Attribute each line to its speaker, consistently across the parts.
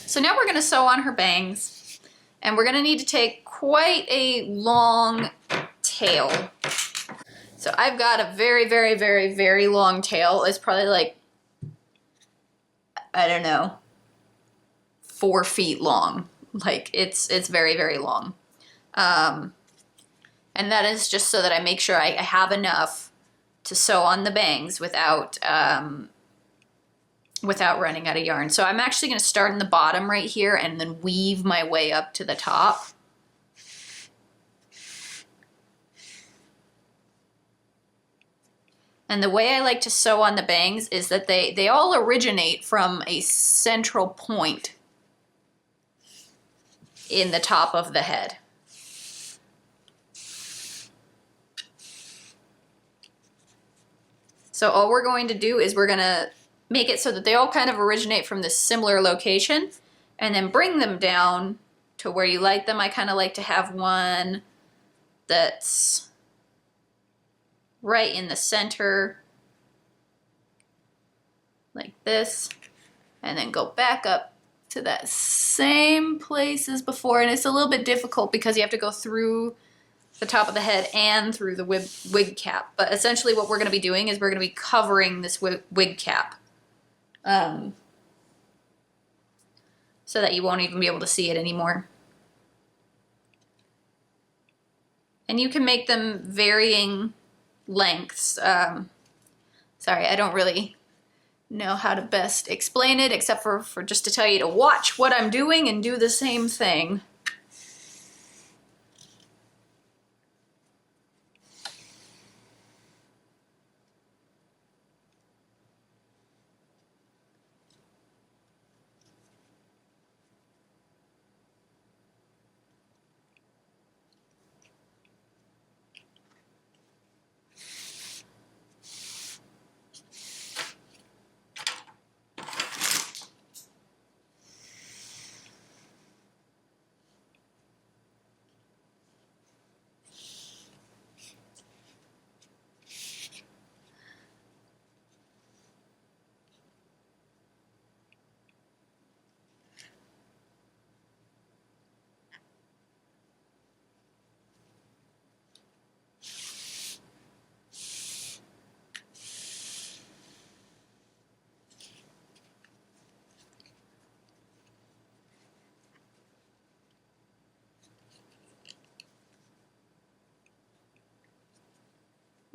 Speaker 1: So now we're gonna sew on her bangs, and we're gonna need to take quite a long tail. So I've got a very, very, very, very long tail. It's probably like, I don't know, 4 feet long. Like it's very, very long. And that is just so that I make sure I have enough to sew on the bangs without running out of yarn. So I'm actually going to start in the bottom right here and then weave my way up to the top. And the way I like to sew on the bangs is that they all originate from a central point in the top of the head. So all we're going to do is we're going to make it so that they all kind of originate from this similar location and then bring them down to where you like them. I kind of like to have one that's right in the center, like this, and then go back up to that same place as before. And it's a little bit difficult because you have to go through the top of the head and through the wig cap. But essentially what we're going to be doing is we're going to be covering this wig cap so that you won't even be able to see it anymore. And you can make them varying lengths. Sorry, I don't really know how to best explain it except for just to tell you to watch what I'm doing and do the same thing.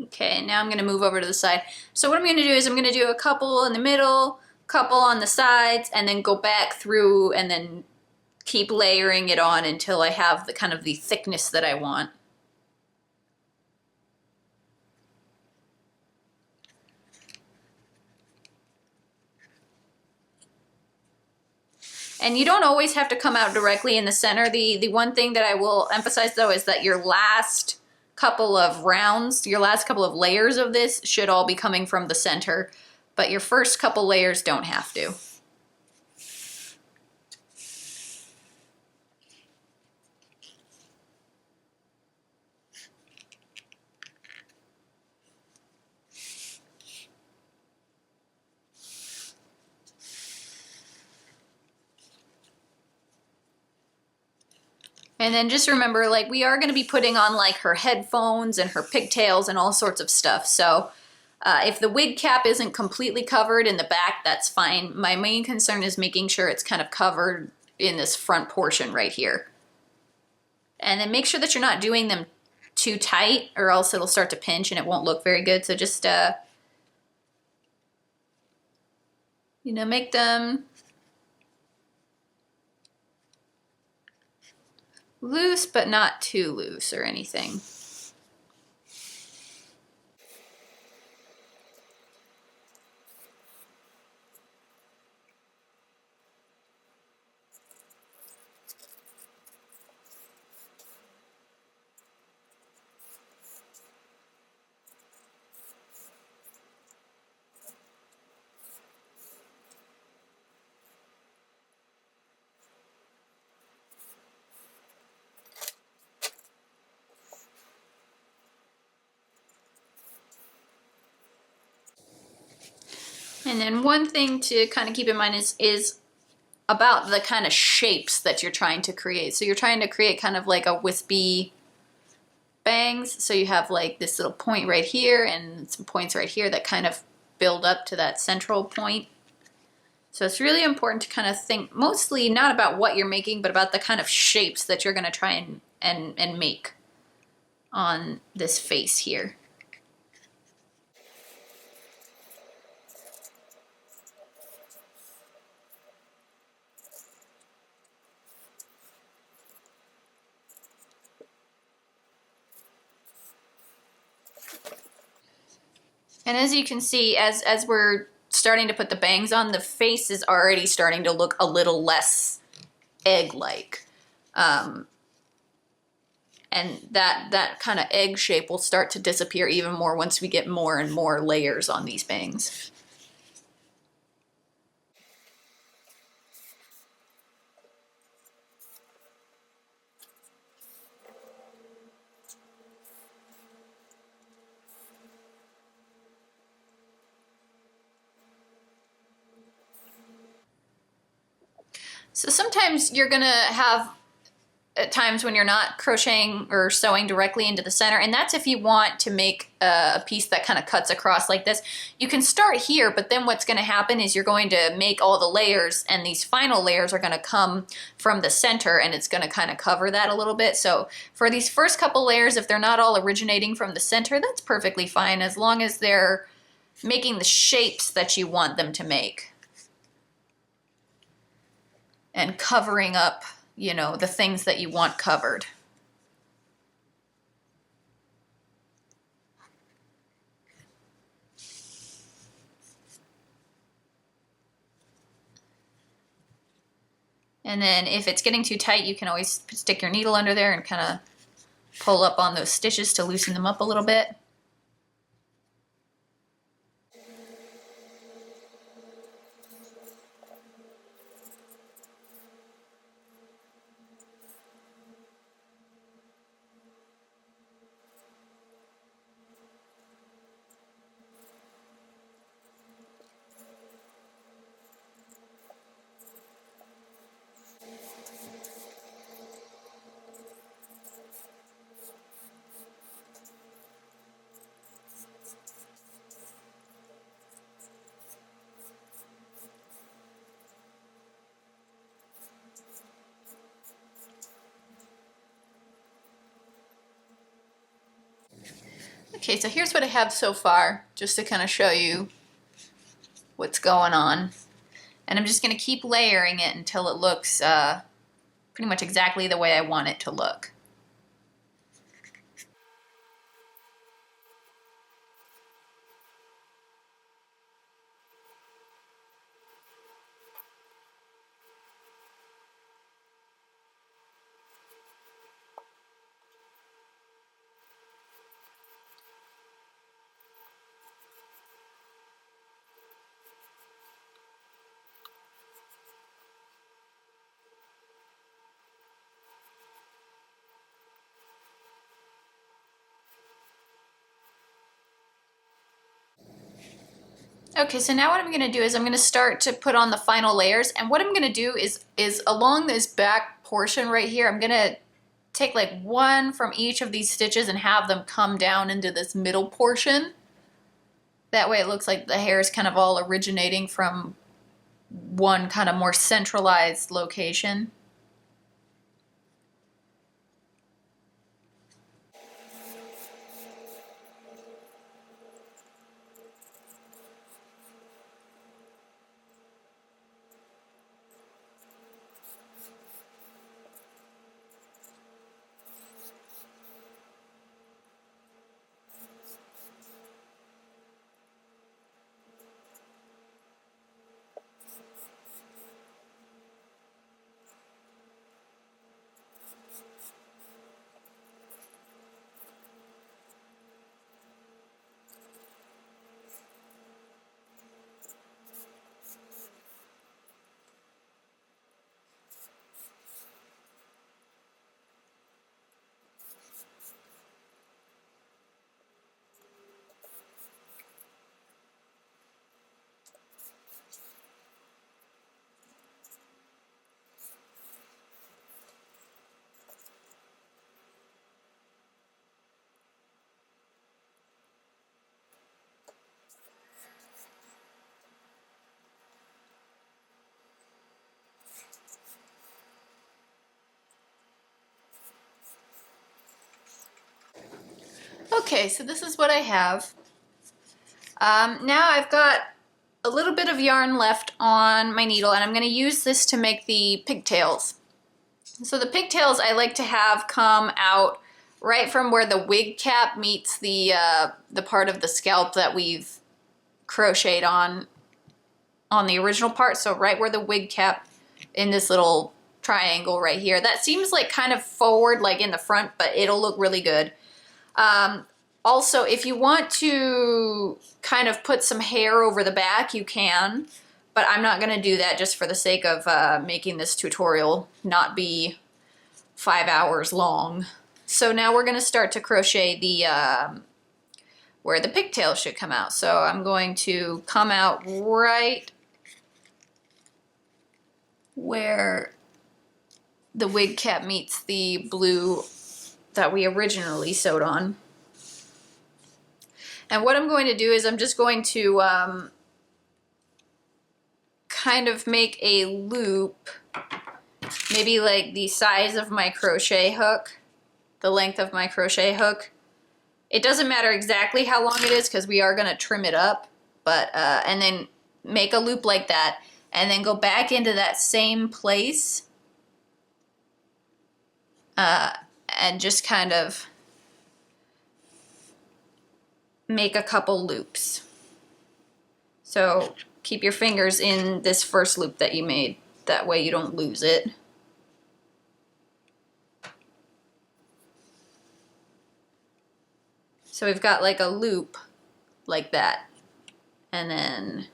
Speaker 1: Okay, now I'm going to move over to the side. So what I'm going to do is I'm going to do a couple in the middle, couple on the sides, and then go back through and then keep layering it on until I have the kind of the thickness that I want. And you don't always have to come out directly in the center. The one thing that I will emphasize though is that your last couple of rounds, your last couple of layers of this should all be coming from the center, but your first couple layers don't have to. And then just remember, like, we are going to be putting on like her headphones and her pigtails and all sorts of stuff. So if the wig cap isn't completely covered in the back, that's fine. My main concern is making sure it's kind of covered in this front portion right here. And then make sure that you're not doing them too tight or else it'll start to pinch and it won't look very good. So just, you know, make them loose, but not too loose or anything. And then one thing to kind of keep in mind is about the kind of shapes that you're trying to create. So you're trying to create kind of like a wispy bangs. So you have like this little point right here and some points right here that kind of build up to that central point. So it's really important to kind of think mostly not about what you're making, but about the kind of shapes that you're going to try and make on this face here. And as you can see, as we're starting to put the bangs on, the face is already starting to look a little less egg-like. And that kind of egg shape will start to disappear even more once we get more and more layers on these bangs. So sometimes you're gonna have at times when you're not crocheting or sewing directly into the center, and that's if you want to make a piece that kind of cuts across like this. You can start here, but then what's going to happen is you're going to make all the layers, and these final layers are going to come from the center, and it's going to kind of cover that a little bit. So for these first couple layers, if they're not all originating from the center, that's perfectly fine as long as they're making the shapes that you want them to make and covering up, you know, the things that you want covered. And then if it's getting too tight, you can always stick your needle under there and kind of pull up on those stitches to loosen them up a little bit. Okay, so here's what I have so far, just to kind of show you what's going on. And I'm just going to keep layering it until it looks pretty much exactly the way I want it to look. Okay, so now what I'm going to do is I'm going to start to put on the final layers, and what I'm going to do is along this back portion right here, I'm going to take like one from each of these stitches and have them come down into this middle portion. That way it looks like the hair is kind of all originating from one kind of more centralized location. Okay, so this is what I have. Now I've got a little bit of yarn left on my needle, and I'm going to use this to make the pigtails. So the pigtails I like to have come out right from where the wig cap meets the part of the scalp that we've crocheted on the original part. So right where the wig cap in this little triangle right here. That seems like kind of forward, like in the front, but it'll look really good. Also, if you want to kind of put some hair over the back, you can, but I'm not going to do that just for the sake of making this tutorial not be 5 hours long. So now we're going to start to crochet the where the pigtail should come out. So I'm going to come out right where the wig cap meets the blue that we originally sewed on. And what I'm going to do is I'm just going to kind of make a loop, maybe like the size of my crochet hook, the length of my crochet hook. It doesn't matter exactly how long it is because we are going to trim it up, but and then make a loop like that and then go back into that same place and just kind of make a couple loops. So keep your fingers in this first loop that you made. That way you don't lose it. So we've got like a loop like that. And then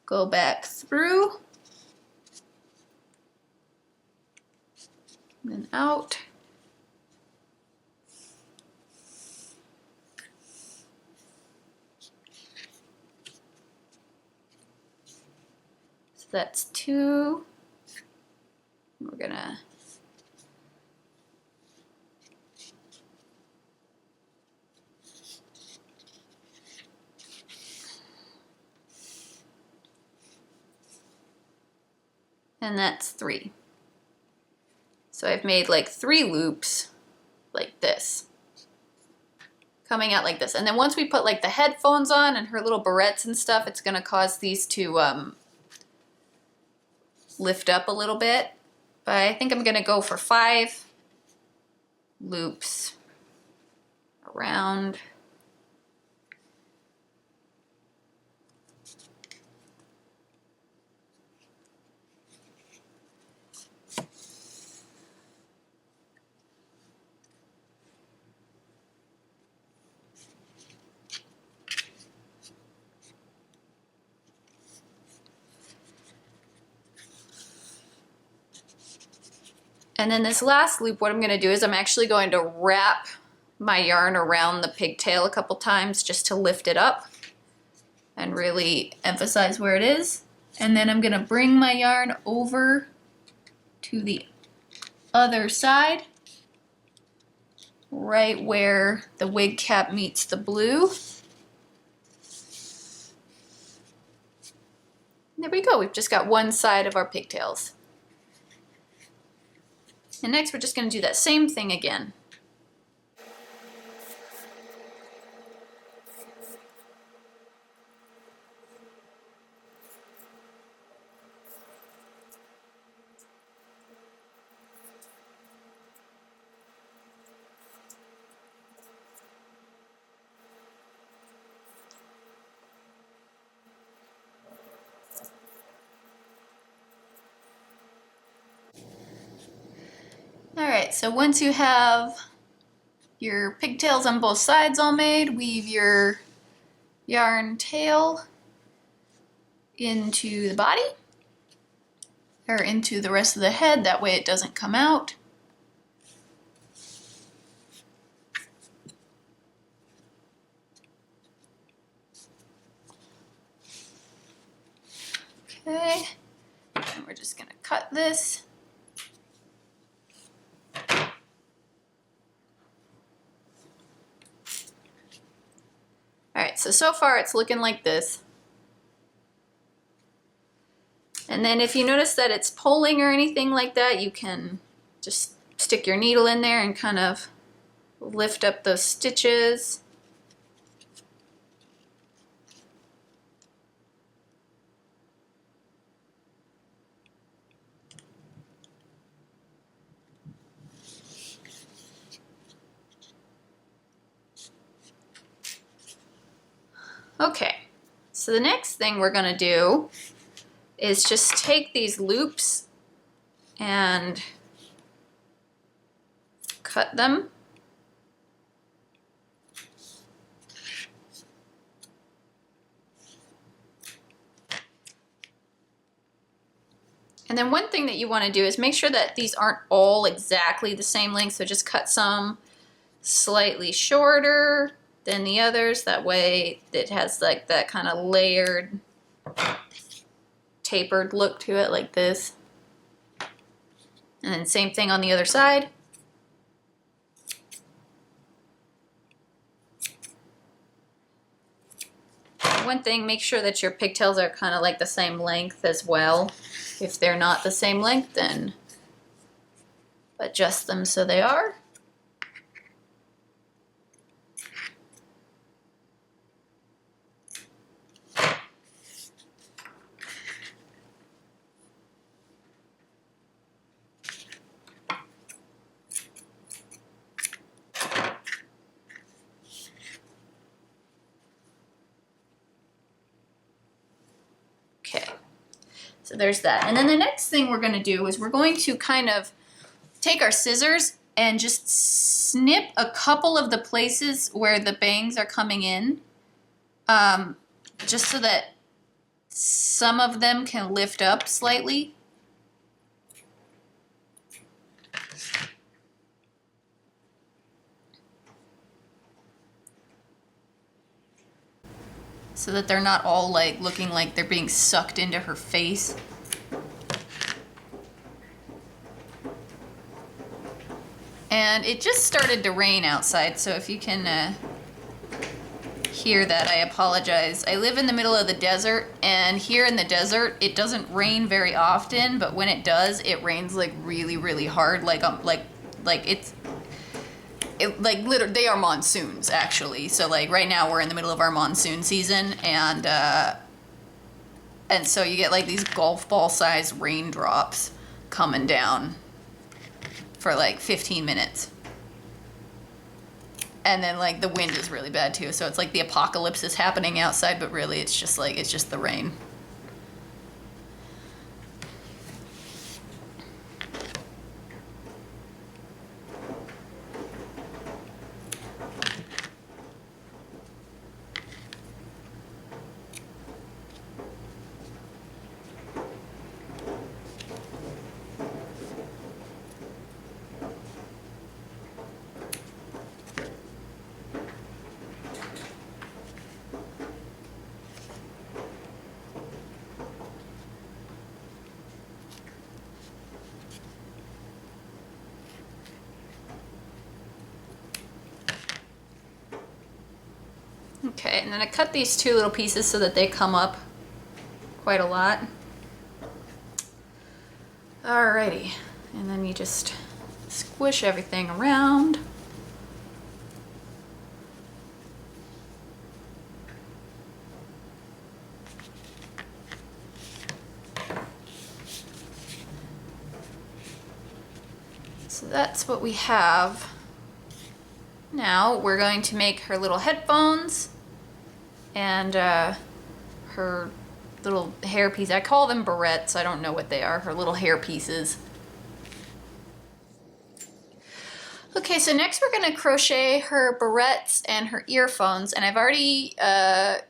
Speaker 1: go back through and then out. So that's 2. We're gonna and that's 3. So I've made like 3 loops like this, coming out like this. And then once we put like the headphones on and her little barrettes and stuff, it's gonna cause these to lift up a little bit. But I think I'm gonna go for 5 loops around. And then this last loop, what I'm going to do is I'm actually going to wrap my yarn around the pigtail a couple times just to lift it up and really emphasize where it is. And then I'm going to bring my yarn over to the other side, right where the wig cap meets the blue. And there we go. We've just got one side of our pigtails. And next we're just going to do that same thing again. Alright, so once you have your pigtails on both sides all made, weave your yarn tail into the body, or into the rest of the head, that way it doesn't come out. Okay, and we're just going to cut this. Alright, so far it's looking like this. And then if you notice that it's pulling or anything like that, you can just stick your needle in there and kind of lift up those stitches. Okay, so the next thing we're gonna do is just take these loops and cut them. And then one thing that you want to do is make sure that these aren't all exactly the same length, so just cut some slightly shorter than the others. That way it has like that kind of layered, tapered look to it like this. And then same thing on the other side. One thing, make sure that your pigtails are kind of like the same length as well. If they're not the same length, then adjust them so they are. So there's that. And then the next thing we're going to do is we're going to kind of take our scissors and just snip a couple of the places where the bangs are coming in, just so that some of them can lift up slightly. So that they're not all like looking like they're being sucked into her face. And it just started to rain outside, so if you can hear that, I apologize. I live in the middle of the desert, and here in the desert, it doesn't rain very often, but when it does, it rains like really, really hard. Like literally, they are monsoons actually. So like right now we're in the middle of our monsoon season, and so you get like these golf ball sized raindrops coming down for like 15 minutes. And then like the wind is really bad too. So it's like the apocalypse is happening outside, but really it's just the rain. Okay, and then I cut these two little pieces so that they come up quite a lot. Alrighty, and then you just squish everything around. So that's what we have. Now we're going to make her little headphones and her little hair piece. I call them barrettes. I don't know what they are. Her little hair pieces. Okay, so next we're going to crochet her barrettes and her earphones, and I've already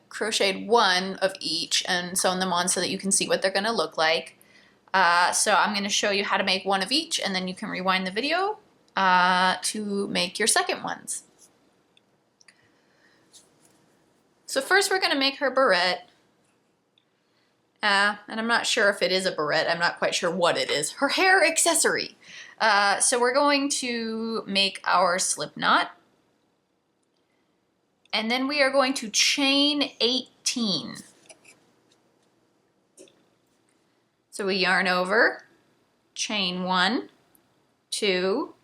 Speaker 1: crocheted one of each and sewn them on so that you can see what they're going to look like. So I'm going to show you how to make one of each, and then you can rewind the video to make your second ones. So first we're going to make her barrette, and I'm not sure if it is a barrette. I'm not quite sure what it is. Her hair accessory. So we're going to make our slip knot, and then we are going to chain 18. So we yarn over, chain 1, 2,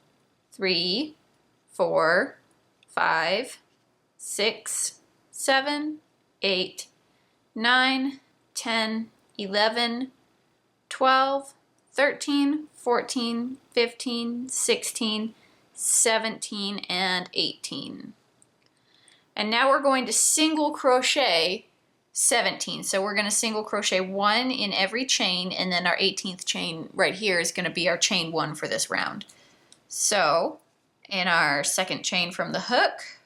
Speaker 1: 3, 4, 5, 6, 7, 8, 9, 10, 11, 12, 13, 14, 15, 16, 17, and 18. And now we're going to single crochet 17. So we're going to single crochet 1 in every chain, and then our 18th chain right here is going to be our chain 1 for this round. So in our second chain from the hook,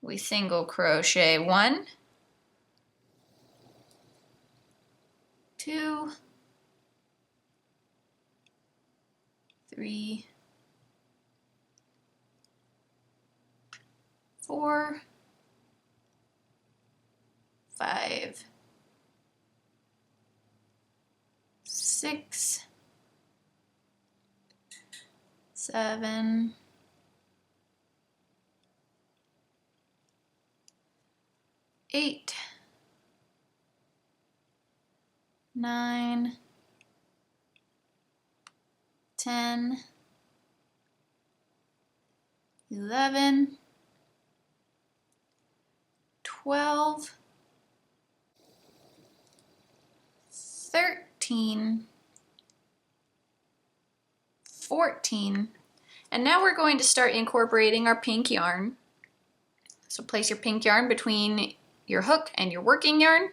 Speaker 1: we single crochet 1, 2, 3, 4, 5, 6, 7, 8, 9, 10, 11, 12, 13, 14, and now we're going to start incorporating our pink yarn. So place your pink yarn between your hook and your working yarn.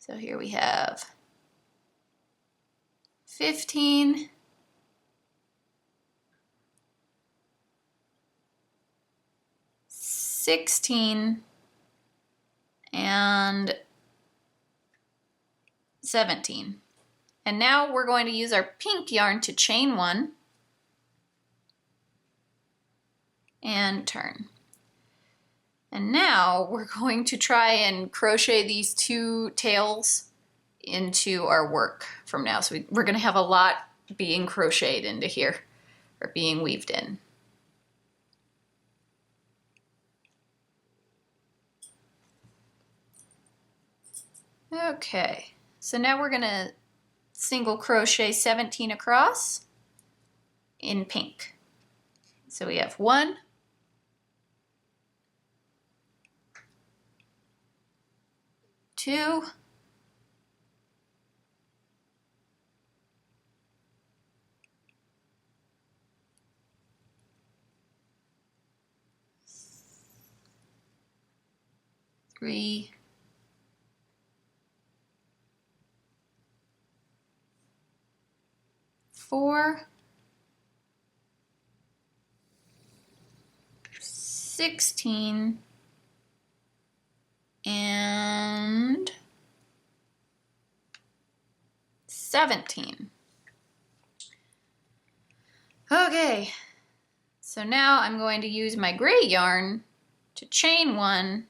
Speaker 1: So here we have 15, 16, and 17. And now we're going to use our pink yarn to chain 1 and turn. And now we're going to try and crochet these 2 tails into our work from now. So we're going to have a lot being crocheted into here, or being weaved in. Okay, so now we're going to single crochet 17 across in pink. So we have 1, 2, 3, 4, 16, and 17. Okay, so now I'm going to use my gray yarn to chain 1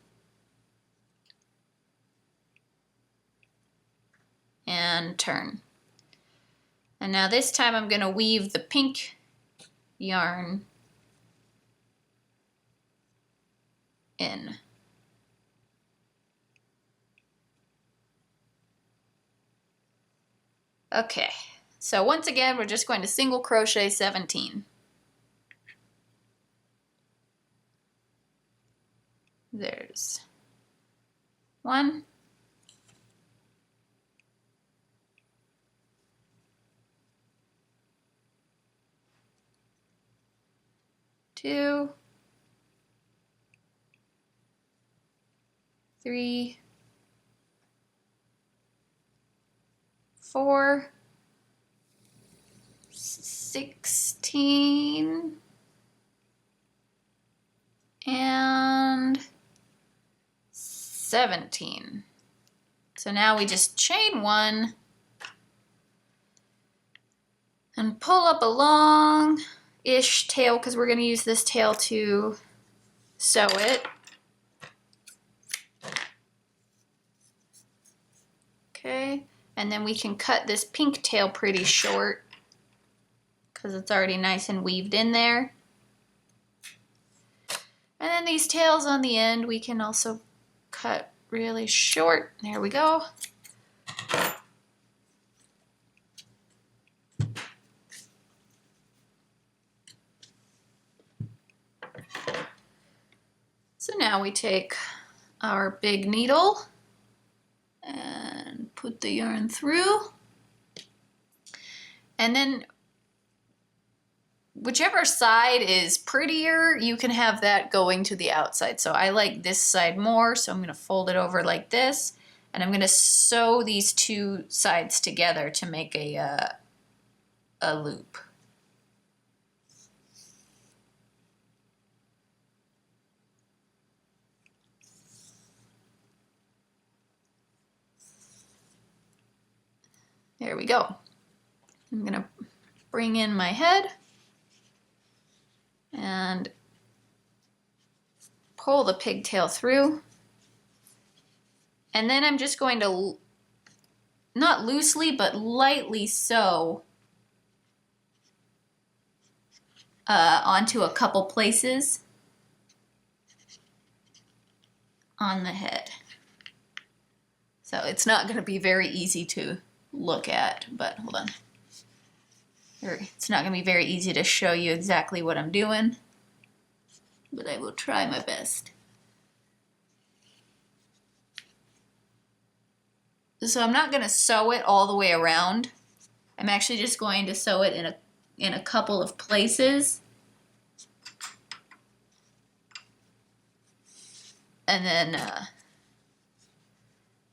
Speaker 1: and turn. And now this time I'm going to weave the pink yarn in. Okay, so once again we're just going to single crochet 17. There's 1, 2, 3, 4, 16, and 17. So now we just chain 1 and pull up a long-ish tail, because we're going to use this tail to sew it. Okay, and then we can cut this pink tail pretty short because it's already nice and weaved in there. And then these tails on the end we can also cut really short. There we go. So now we take our big needle and put the yarn through. And then whichever side is prettier, you can have that going to the outside. So I like this side more, so I'm going to fold it over like this, and I'm going to sew these two sides together to make a loop. There we go. I'm going to bring in my head and pull the pigtail through. And then I'm just going to, not loosely, but lightly sew onto a couple places on the head. So it's not going to be very easy to look at, but hold on. It's not going to be very easy to show you exactly what I'm doing, but I will try my best. So I'm not going to sew it all the way around. I'm actually just going to sew it in a couple of places. And then,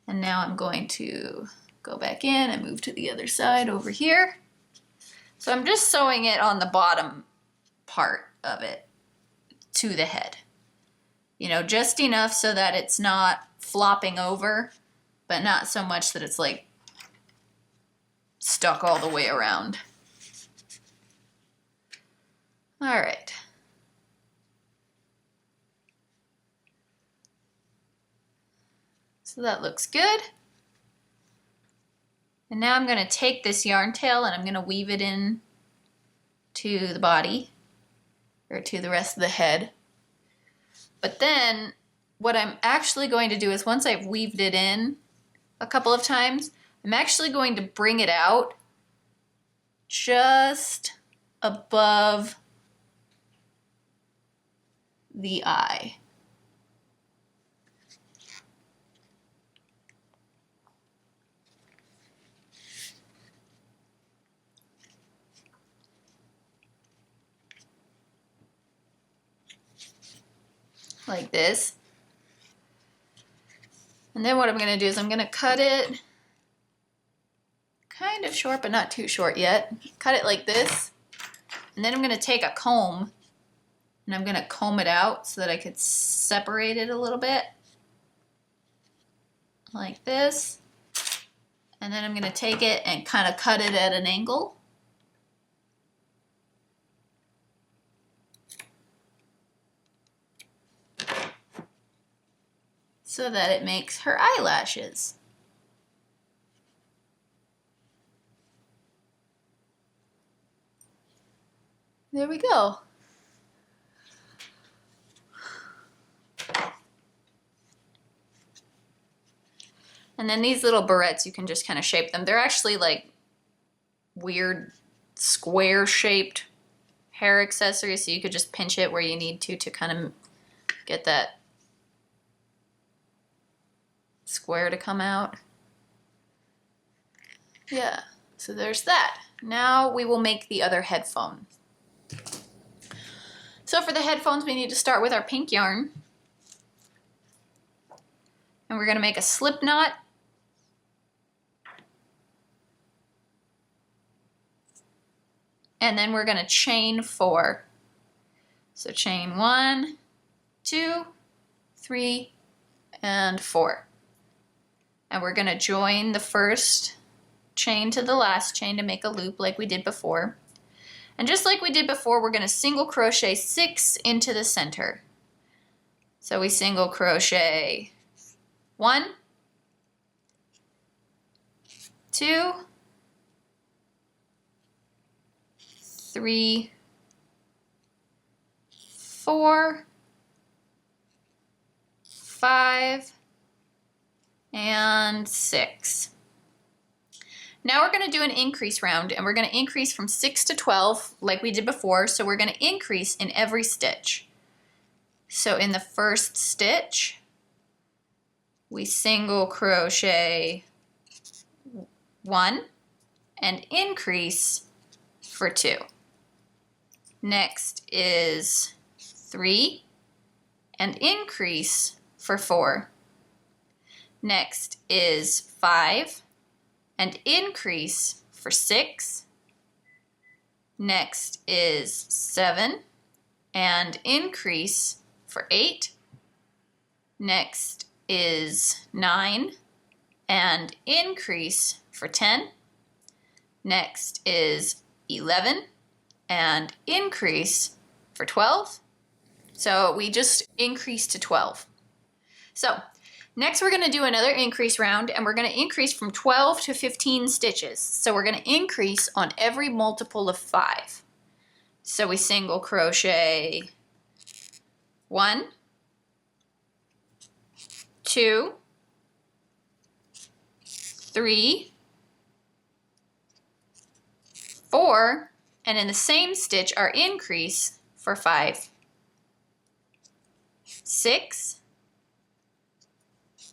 Speaker 1: and now I'm going to go back in and move to the other side over here. So I'm just sewing it on the bottom part of it to the head. You know, just enough so that it's not flopping over, but not so much that it's like stuck all the way around. All right. So that looks good. And now I'm going to take this yarn tail and I'm going to weave it in to the body, or to the rest of the head. But then what I'm actually going to do is, once I've weaved it in a couple of times, I'm actually going to bring it out just above the eye. Like this. And then what I'm going to do is I'm going to cut it kind of short, but not too short yet. Cut it like this. And then I'm going to take a comb and I'm going to comb it out so that I could separate it a little bit. Like this. And then I'm going to take it and kind of cut it at an angle. So that it makes her eyelashes. There we go. And then these little barrettes, you can just kind of shape them. They're actually like weird square shaped hair accessories, so you could just pinch it where you need to kind of get that square to come out. Yeah, so there's that. Now we will make the other headphone. So for the headphones, we need to start with our pink yarn. And we're going to make a slip knot. And then we're going to chain 4. So chain 1, 2, 3, and 4. And we're going to join the first chain to the last chain to make a loop like we did before. And just like we did before, we're going to single crochet 6 into the center. So we single crochet 1, 2, 3, 4, 5, and 6. Now we're going to do an increase round, and we're going to increase from 6 to 12 like we did before, so we're going to increase in every stitch. So So in the first stitch, we single crochet 1 and increase for 2. Next is 3 and increase for 4. Next is 5 and increase for 6. Next is 7 and increase for 8. Next is 9 and increase for 10. Next is 11 and increase for 12. So we just increased to 12. So next we're going to do another increase round, and we're going to increase from 12 to 15 stitches. So we're going to increase on every multiple of 5. So we single crochet 1, 2, 3, 4, and in the same stitch our increase for 5, 6,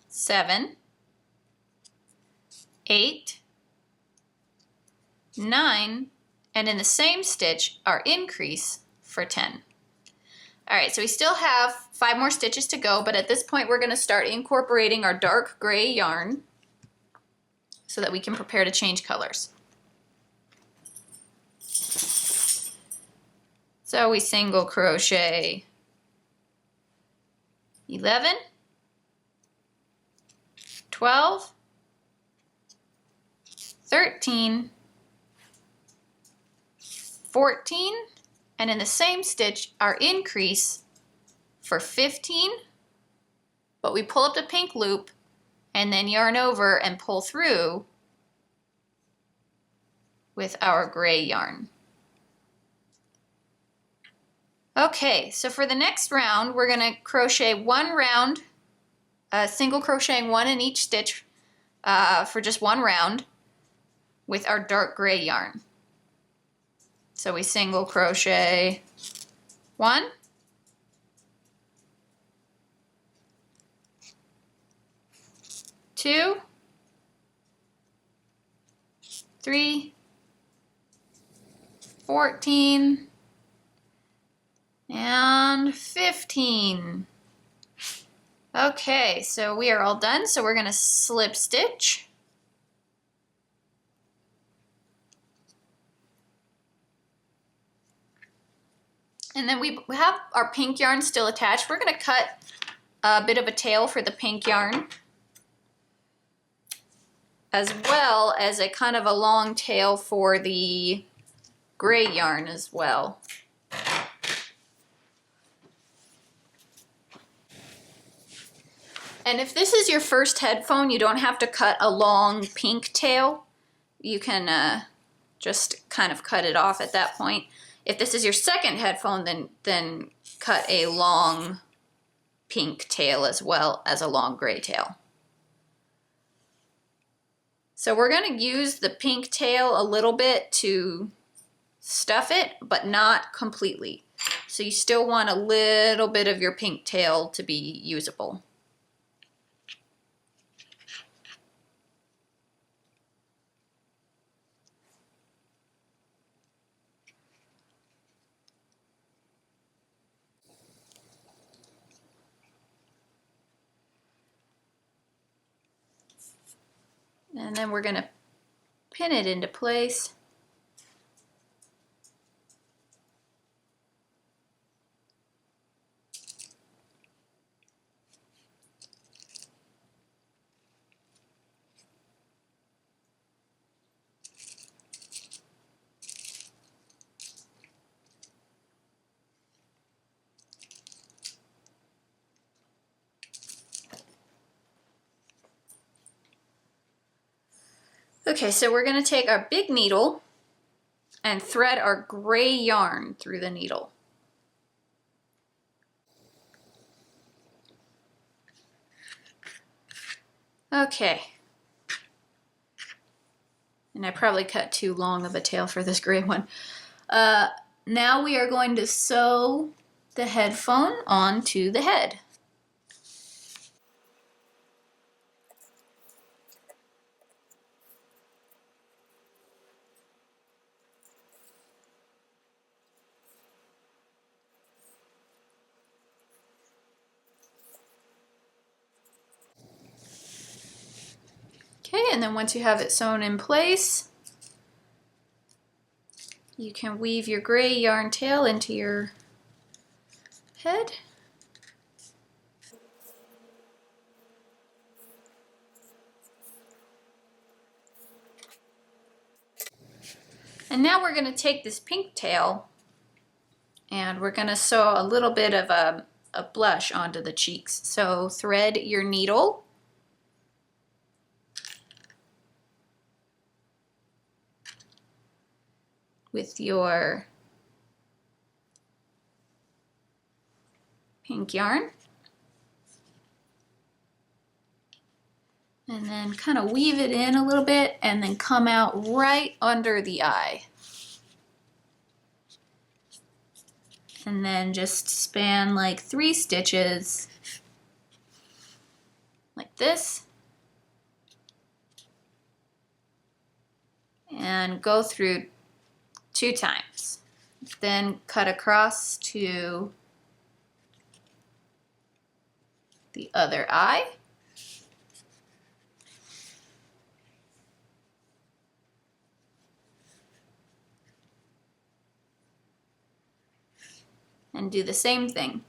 Speaker 1: 7, 8, 9, and in the same stitch our increase for 10. All right, so we still have 5 more stitches to go, but at this point we're going to start incorporating our dark gray yarn so that we can prepare to change colors. So we single crochet 11, 12, 13, 14, and in the same stitch our increase for 15, but we pull up the pink loop and then yarn over and pull through with our gray yarn. Okay, so for the next round we're going to crochet 1 round, single crocheting 1 in each stitch for just 1 round with our dark gray yarn. So we single crochet 1, 2, 3, 14, and 15. Okay, so we are all done, so we're going to slip stitch. And then we have our pink yarn still attached. We're going to cut a bit of a tail for the pink yarn, as well as a kind of a long tail for the gray yarn as well. And if this is your first headphone, you don't have to cut a long pink tail. You can just kind of cut it off at that point. If this is your second headphone, then cut a long pink tail as well as a long gray tail. So we're going to use the pink tail a little bit to stuff it, but not completely. So you still want a little bit of your pink tail to be usable. And then we're going to pin it into place. Okay, so we're going to take our big needle and thread our gray yarn through the needle. Okay. And I probably cut too long of a tail for this gray one. Now we are going to sew the headphone onto the head. Okay, and then once you have it sewn in place, you can weave your gray yarn tail into your head. And now we're going to take this pink tail and we're going to sew a little bit of a blush onto the cheeks. So thread your needle. With your pink yarn. And then kind of weave it in a little bit and then come out right under the eye. And then just span like 3 stitches like this. And go through 2 times. Then cut across to the other eye. And do the same thing.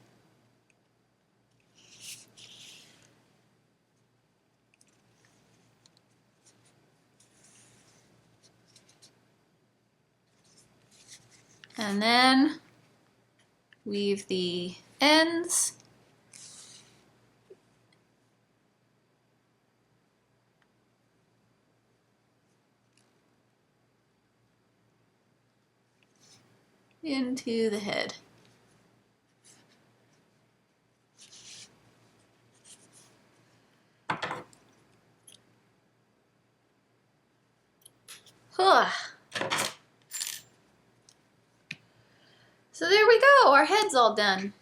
Speaker 1: And then weave the ends. Into the head. Huh. So there we go, our head's all done.